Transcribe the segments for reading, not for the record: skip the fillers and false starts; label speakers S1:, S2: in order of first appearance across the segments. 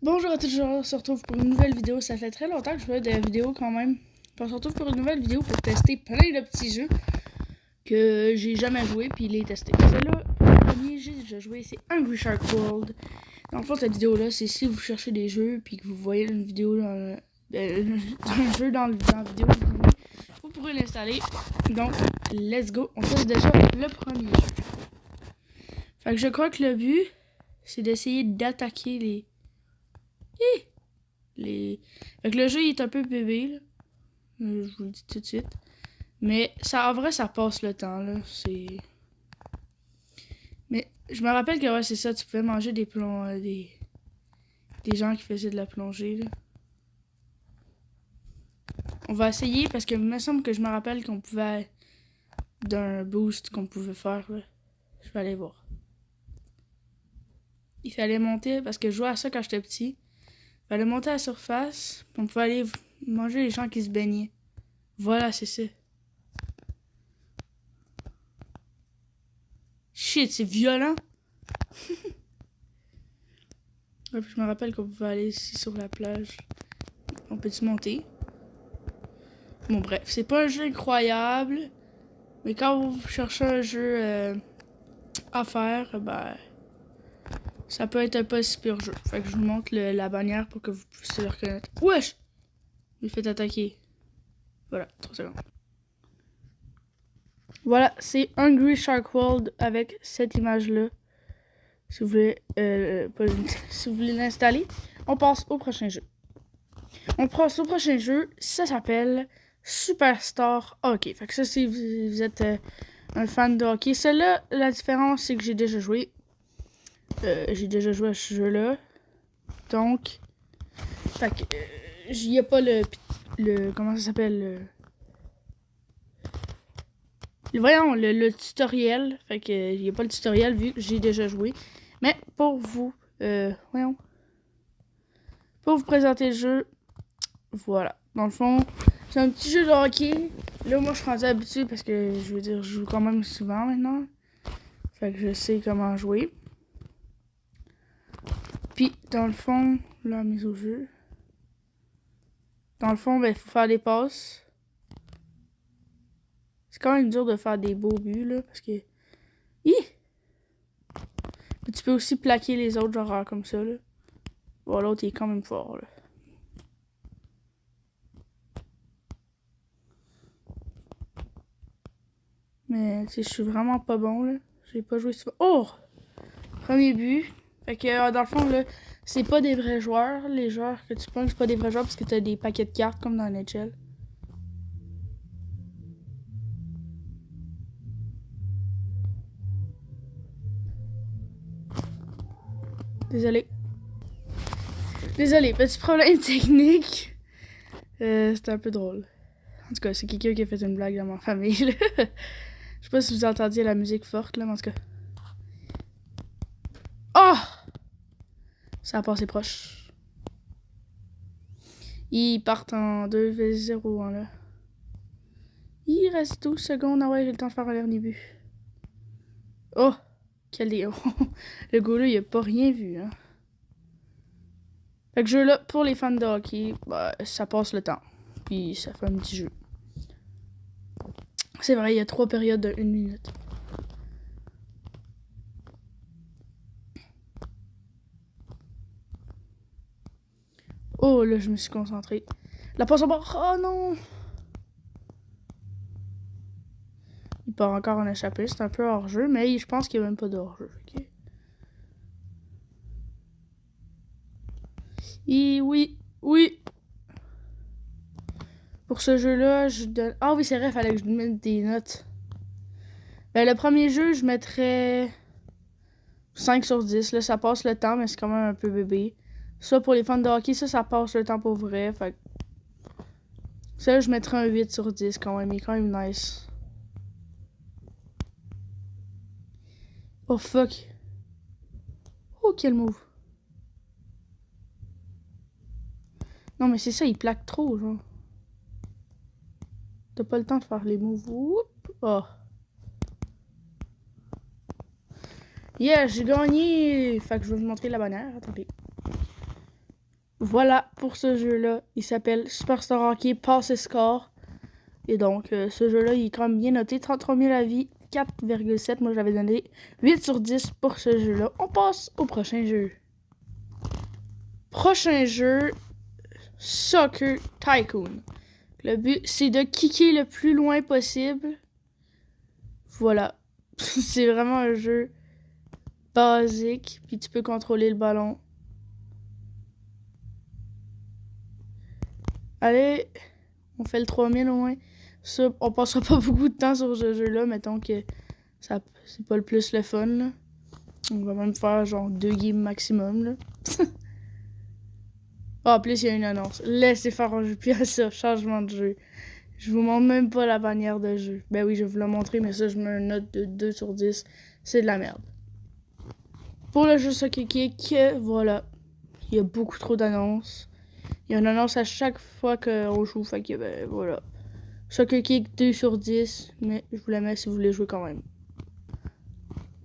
S1: Bonjour à tous, on se retrouve pour une nouvelle vidéo. Ça fait très longtemps que je fais des vidéos quand même. On se retrouve pour une nouvelle vidéo pour tester plein de petits jeux que j'ai jamais joué puis les tester. Celui-là, le premier jeu que j'ai joué, c'est Hungry Shark World. Dans le fond, cette vidéo-là, c'est si vous cherchez des jeux puis que vous voyez une vidéo dans un jeu dans la vidéo, vous pourrez l'installer. Donc, let's go. On fait déjà le premier jeu. Fait que je crois que le but, c'est d'essayer d'attaquer les... Fait que le jeu il est un peu bébé, là. Je vous le dis tout de suite. Mais ça, en vrai, ça passe le temps, là. C'est... Mais je me rappelle que ouais, c'est ça, tu pouvais manger des des gens qui faisaient de la plongée, là. On va essayer parce que il me semble que je me rappelle qu'on pouvait... d'un boost qu'on pouvait faire, là. Je vais aller voir. Il fallait monter, parce que je jouais à ça quand j'étais petit. Il fallait monter à la surface, puis on pouvait aller manger les gens qui se baignaient. Voilà, c'est ça. Shit, c'est violent. Ouais, je me rappelle qu'on pouvait aller ici sur la plage. On peut-tu monter? Bon, bref, c'est pas un jeu incroyable. Mais quand vous cherchez un jeu à faire, ben... ça peut être un pas si pire jeu. Fait que je vous montre la bannière pour que vous puissiez le reconnaître. Wesh! Je me fais attaquer. Voilà, 3 secondes. Voilà, c'est Hungry Shark World avec cette image-là. Si vous voulez, si vous voulez l'installer, on passe au prochain jeu. On passe au prochain jeu, ça s'appelle Superstar Hockey. Fait que ça, si vous êtes un fan de hockey, celle-là, la différence, c'est que j'ai déjà joué. J'ai déjà joué à ce jeu-là. Donc, fait que, il n'y a pas le comment ça s'appelle, voyons, le tutoriel. Fait que, il n'y a pas le tutoriel vu que j'ai déjà joué. Mais pour vous, voyons. Pour vous présenter le jeu, voilà. Dans le fond, c'est un petit jeu de hockey. Là, moi, je suis rendu habitué parce que, je veux dire, je joue quand même souvent maintenant. Fait que je sais comment jouer. Puis, dans le fond, là, mise au jeu. Dans le fond, ben, il faut faire des passes. C'est quand même dur de faire des beaux buts, là, parce que... Hi! Mais tu peux aussi plaquer les autres, genre comme ça, là. Bon, l'autre, il est quand même fort, là. Mais, tu sais, je suis vraiment pas bon, là. J'ai pas joué souvent. Oh! Premier but. Fait que, dans le fond, là, c'est pas des vrais joueurs. Les joueurs que tu prends, c'est pas des vrais joueurs parce que t'as des paquets de cartes comme dans NHL. Désolé. Désolé, petit problème technique. C'était un peu drôle. En tout cas, c'est quelqu'un qui a fait une blague dans ma famille, là. Je sais pas si vous entendiez la musique forte, là, mais en tout cas. Oh! Ça a passé proche. Ils partent en 2-0, hein, là. Il reste 12 secondes. Ah ouais, j'ai le temps de faire un dernier but. Oh! Quel déo. Le gars-là, il a pas rien vu, hein. Fait que jeu-là, pour les fans de hockey, bah, ça passe le temps. Puis ça fait un petit jeu. C'est vrai, il y a 3 périodes de 1 minute. Oh, là, je me suis concentré. La passe au bord. Oh non! Il part encore en échappé. C'est un peu hors-jeu, mais je pense qu'il n'y a même pas de hors-jeu. Okay. Et oui, oui. Pour ce jeu-là, je donne... Ah oui, c'est vrai, il fallait que je mette des notes. Ben, le premier jeu, je mettrais 5 sur 10. Là, ça passe le temps, mais c'est quand même un peu bébé. Ça, pour les fans de hockey, ça passe le temps pour vrai. Fait ça, là, je mettrais un 8 sur 10 quand même. Il est quand même nice. Oh, fuck. Oh, quel move. Non, mais c'est ça, il plaque trop, genre. T'as pas le temps de faire les moves. Oups. Oh. Yeah, j'ai gagné. Fait que je vais vous montrer la bannière. Attendez. voilà pour ce jeu-là. Il s'appelle Superstar Hockey Pass et Score. Et donc, ce jeu-là, il est quand même bien noté. 33 000 avis, 4,7. Moi, j'avais donné 8 sur 10 pour ce jeu-là. On passe au prochain jeu. Prochain jeu, Soccer Tycoon. Le but, c'est de kicker le plus loin possible. Voilà. C'est vraiment un jeu basique. Puis tu peux contrôler le ballon. Allez, on fait le 3000 au moins. Ça, on passera pas beaucoup de temps sur ce jeu-là. Mettons que ça, c'est pas le plus le fun, là. On va même faire genre 2 games maximum, là. En plus, il y a une annonce. Laissez faire un jeu. Puis à ça, changement de jeu. Je vous montre même pas la bannière de jeu. Ben oui, je vais vous la montrer, mais ça, je mets une note de 2 sur 10. C'est de la merde. Pour le jeu Soccer Kick, voilà. Il y a beaucoup trop d'annonces. Il y a une annonce à chaque fois qu'on joue. Fait que, ben voilà. Soccer Kick 2 sur 10. Mais je vous la mets si vous voulez jouer quand même.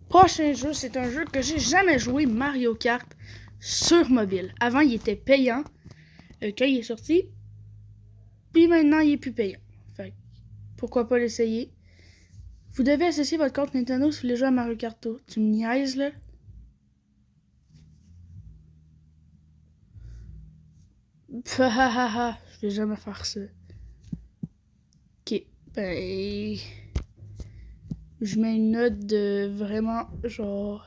S1: Prochain jeu, c'est un jeu que j'ai jamais joué, Mario Kart, sur mobile. Avant, il était payant quand il est sorti. Puis maintenant, il est plus payant. Fait pourquoi pas l'essayer. Vous devez associer votre compte Nintendo si vous voulez jouer à Mario Kart Tour. Tu me niaises, là? Je vais jamais faire ça. Ok, ben... Je mets une note de vraiment, genre...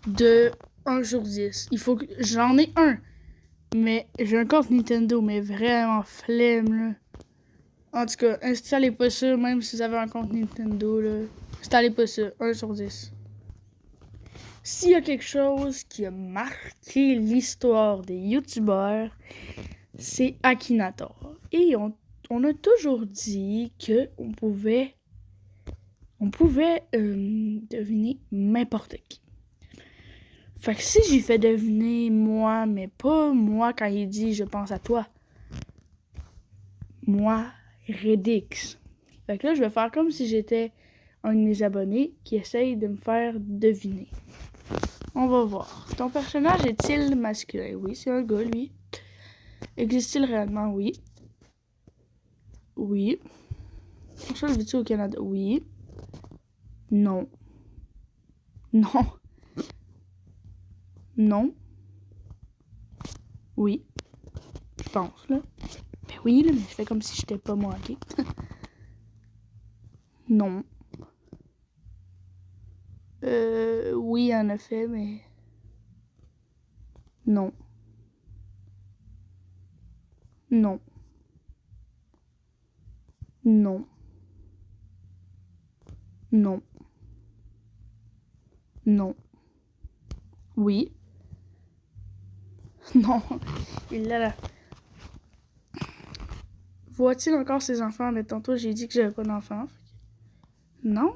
S1: de 1 sur 10. Il faut que... J'en ai un. Mais j'ai un compte Nintendo, mais vraiment flemme, là. En tout cas, installez pas ça, même si vous avez un compte Nintendo, là. Installez pas ça, 1 sur 10. S'il y a quelque chose qui a marqué l'histoire des youtubeurs, c'est Akinator. Et on a toujours dit que on pouvait deviner n'importe qui. Fait que si j'ai fait deviner moi, mais pas moi quand il dit je pense à toi. Moi, Redix. Fait que là, je vais faire comme si j'étais un de mes abonnés qui essaye de me faire deviner. On va voir. Ton personnage est-il masculin? Oui, c'est un gars, lui. Existe-t-il réellement? Oui. Oui. Ton chat vit-il au Canada? Oui. Non. Non. Non. Oui. Je pense, là. Ben oui, là, mais je fais comme si j'étais pas moi, ok? Non. Oui, en effet, mais... Non. Non. Non. Non. Non. Oui. Non. Il l'a là. Voit-il encore ses enfants? Mais tantôt, j'ai dit que j'avais pas d'enfants. Non.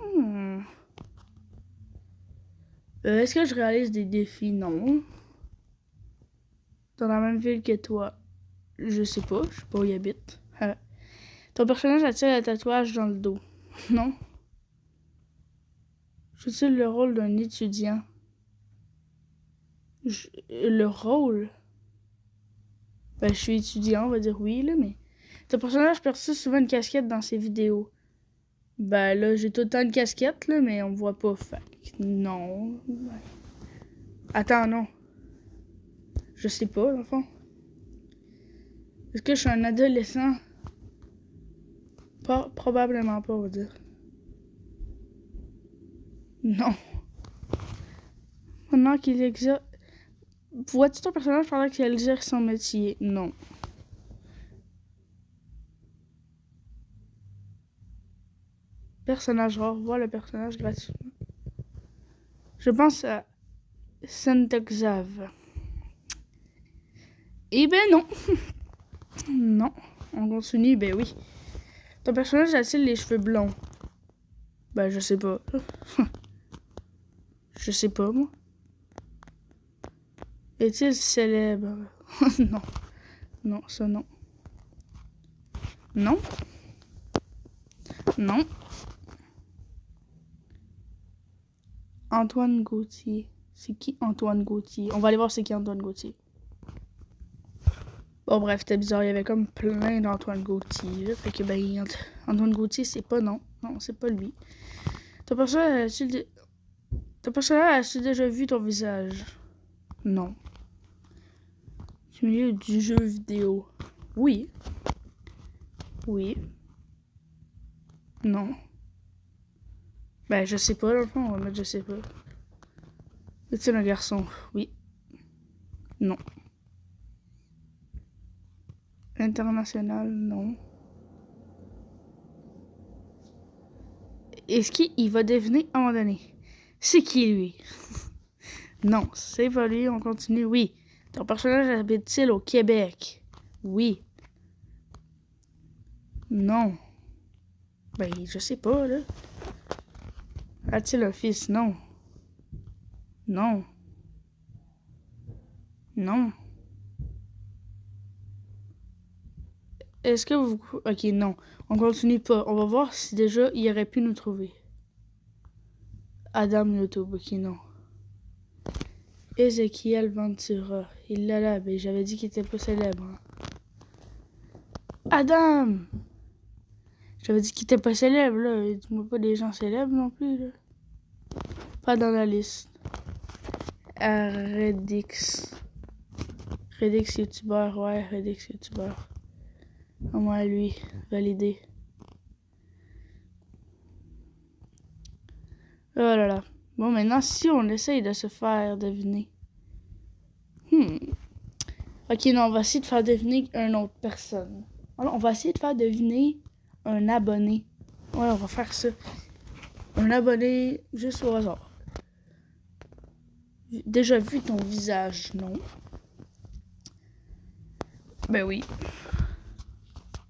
S1: Est-ce que je réalise des défis? Non. Dans la même ville que toi? Je sais pas où il habite. Ton personnage a-t-il un tatouage dans le dos? Non. Joue-t-il le rôle d'un étudiant? Le rôle? Ben, je suis étudiant, on va dire oui, là, mais... Ton personnage perçoit souvent une casquette dans ses vidéos. Ben là, j'ai tout le temps une casquette, là, mais on me voit pas. Fait non. Attends, non. Je sais pas, dans le fond. Est-ce que je suis un adolescent? Pas, probablement pas, on va dire. Non. Pendant qu'il exerce... Vois-tu ton personnage pendant qu'il exerce son métier? Non. Personnage rare. Vois le personnage gratuitement. Je pense à Xav. Eh ben non. Non. On continue, ben oui. Ton personnage a-t-il les cheveux blonds? Ben, je sais pas. Je sais pas, moi. Est-il célèbre? Non. Non, ça non. Non. Non. Antoine Gauthier. C'est qui Antoine Gauthier? On va aller voir c'est qui Antoine Gauthier. Bon, bref, c'était bizarre. Il y avait comme plein d'Antoine Gauthier. Fait que, ben, Antoine Gauthier, c'est pas non. Non, c'est pas lui. T'as pas ça, as-tu déjà vu ton visage? Non. Du milieu du jeu vidéo. Oui. Oui. Non. Ben, je sais pas, dans le fond, on va mettre je sais pas. Es-tu un garçon? Oui. Non. International, non. Est-ce qu'il va deviner à un moment donné? C'est qui, lui? Non, c'est pas lui, on continue. Oui. Ton personnage habite-t-il au Québec? Oui. Non. Ben, je sais pas, là. A-t-il un fils? Non. Non. Non. Est-ce que vous... Ok, non. On continue pas. On va voir si déjà il aurait pu nous trouver. Adam YouTube, ok, non. Ezekiel Ventura. Il l'a là, mais j'avais dit qu'il était pas célèbre. Hein. Adam! J'avais dit qu'il était pas célèbre, là. Dis-moi pas des gens célèbres non plus, là. Pas dans la liste. Redix. Redix YouTuber, ouais, Redix YouTuber. Au moins lui, validé. Oh là là. Bon, maintenant, si on essaye de se faire deviner. Ok, non, on va essayer de faire deviner une autre personne. Alors, on va essayer de faire deviner un abonné. Ouais, on va faire ça. Un abonné juste au hasard. Déjà vu ton visage, non? Ben oui.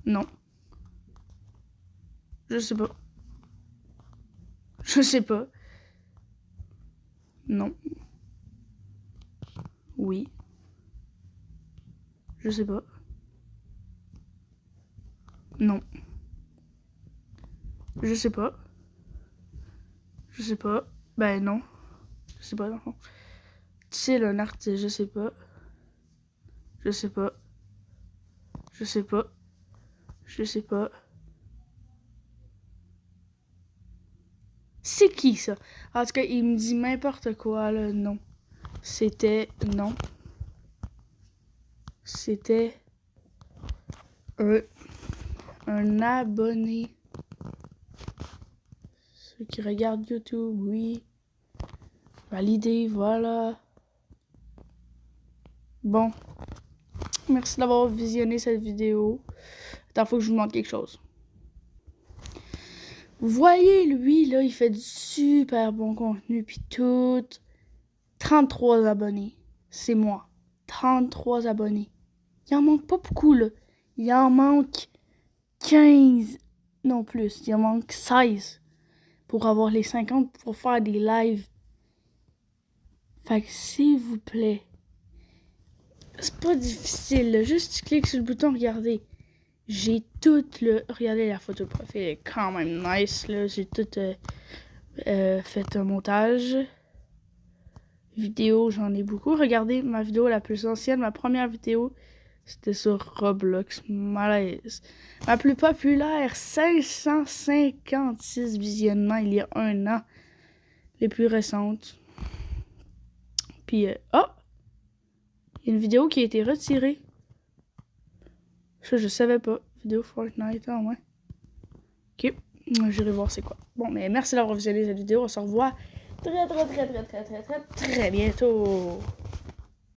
S1: Non. Je sais pas. Je sais pas. Non. Oui. Je sais pas. Non. Je sais pas. Je sais pas. Ben non. Je sais pas, non. Tu sais, un artiste, je sais pas. Je sais pas. Je sais pas. Je sais pas. C'est qui ça? En tout cas, il me dit n'importe quoi, là. Non. C'était. Non. C'était. Un abonné. Ceux qui regardent YouTube, oui. Validé, voilà. Bon. Merci d'avoir visionné cette vidéo. Attends, faut que je vous montre quelque chose. Vous voyez, lui, là, il fait du super bon contenu, puis tout. 33 abonnés. C'est moi. 33 abonnés. Il en manque pas beaucoup, là. Il en manque 15. Non plus. Il en manque 16. Pour avoir les 50 pour faire des lives. Fait que s'il vous plaît. C'est pas difficile, là. Juste tu cliques sur le bouton, regardez. J'ai tout le... Regardez la photo de profil, elle est quand même nice, là. J'ai tout fait un montage. Vidéo, j'en ai beaucoup. Regardez ma vidéo la plus ancienne, ma première vidéo, c'était sur Roblox. Malaise. Ma plus populaire, 556 visionnements il y a un an. Les plus récentes. Puis, oh! Il y a une vidéo qui a été retirée. Ça, je savais pas. Vidéo Fortnite, ah ouais. Ok, j'irai voir c'est quoi. Bon, mais merci d'avoir visionné cette vidéo. On se revoit très bientôt.